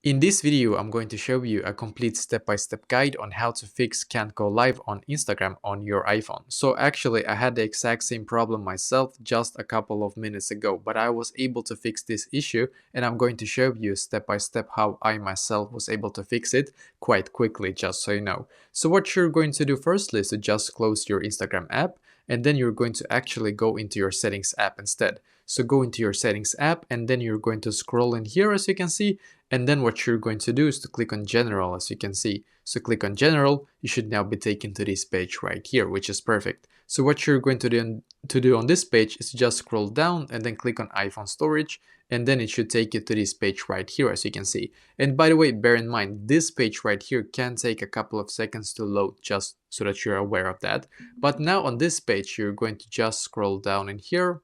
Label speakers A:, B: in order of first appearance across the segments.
A: In this video, I'm going to show you a complete step-by-step guide on how to fix can't go live on Instagram on your iPhone. So actually, I had the exact same problem myself just a couple of minutes ago, but I was able to fix this issue, and I'm going to show you step-by-step how I myself was able to fix it quite quickly, just so you know. So what you're going to do firstly is to just close your Instagram app, and then you're going to actually go into your settings app instead. So go into your settings app, and then you're going to scroll in here, as you can see, and then what you're going to do is to click on general, as you can see. So click on general, you should now be taken to this page right here, which is perfect. So what you're going to do on this page is just scroll down and then click on iPhone storage, and then it should take you to this page right here, as you can see. And by the way, bear in mind, this page right here can take a couple of seconds to load, just so that you're aware of that. But now on this page, you're going to just scroll down in here,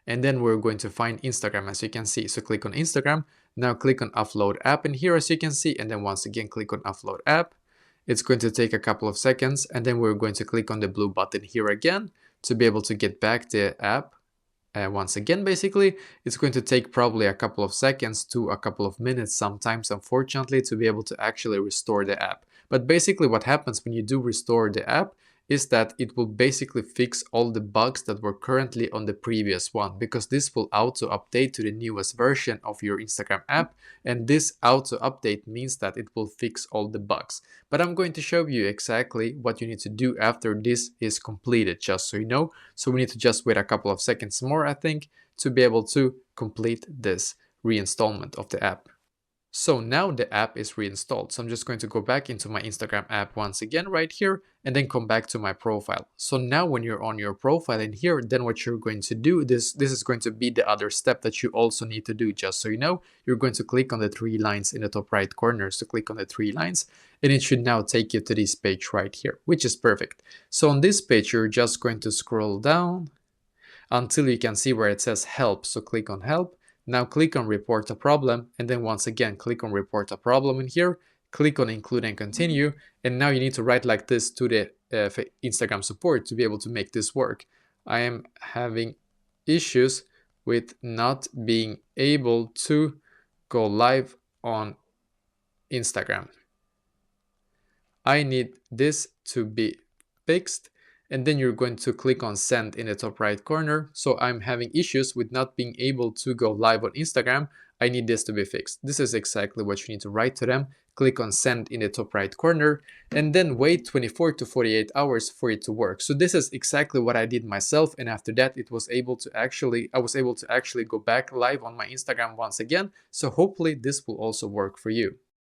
A: and then we're going to find Instagram, as you can see. So click on Instagram. Now click on upload app in here, as you can see, and then once again click on upload app. It's going to take a couple of seconds, and then we're going to click on the blue button here again to be able to get back the app. Once again, basically, it's going to take probably a couple of seconds to a couple of minutes sometimes, unfortunately, to be able to actually restore the app. But basically what happens when you do restore the app is that it will basically fix all the bugs that were currently on the previous one, because this will auto update to the newest version of your Instagram app, and this auto update means that it will fix all the bugs. But I'm going to show you exactly what you need to do after this is completed, just so you know. So we need to just wait a couple of seconds more, I think, to be able to complete this reinstallment of the app. So now the app is reinstalled. So I'm just going to go back into my Instagram app once again right here, and then come back to my profile. So now when you're on your profile in here, then what you're going to do, this is going to be the other step that you also need to do, just so you know. You're going to click on the three lines in the top right corner. So click on the three lines, and it should now take you to this page right here, which is perfect. So on this page, you're just going to scroll down until you can see where it says help. So click on help. Now click on report a problem, and then once again click on report a problem in here, click on include and continue, and now you need to write like this to the Instagram support to be able to make this work. I am having issues with not being able to go live on Instagram. I need this to be fixed, and then you're going to click on send in the top right corner. So I'm having issues with not being able to go live on Instagram. I need this to be fixed. This is exactly what you need to write to them. Click on send in the top right corner, and then wait 24 to 48 hours for it to work. So this is exactly what I did myself, and after that I was able to actually go back live on my Instagram once again. So hopefully this will also work for you.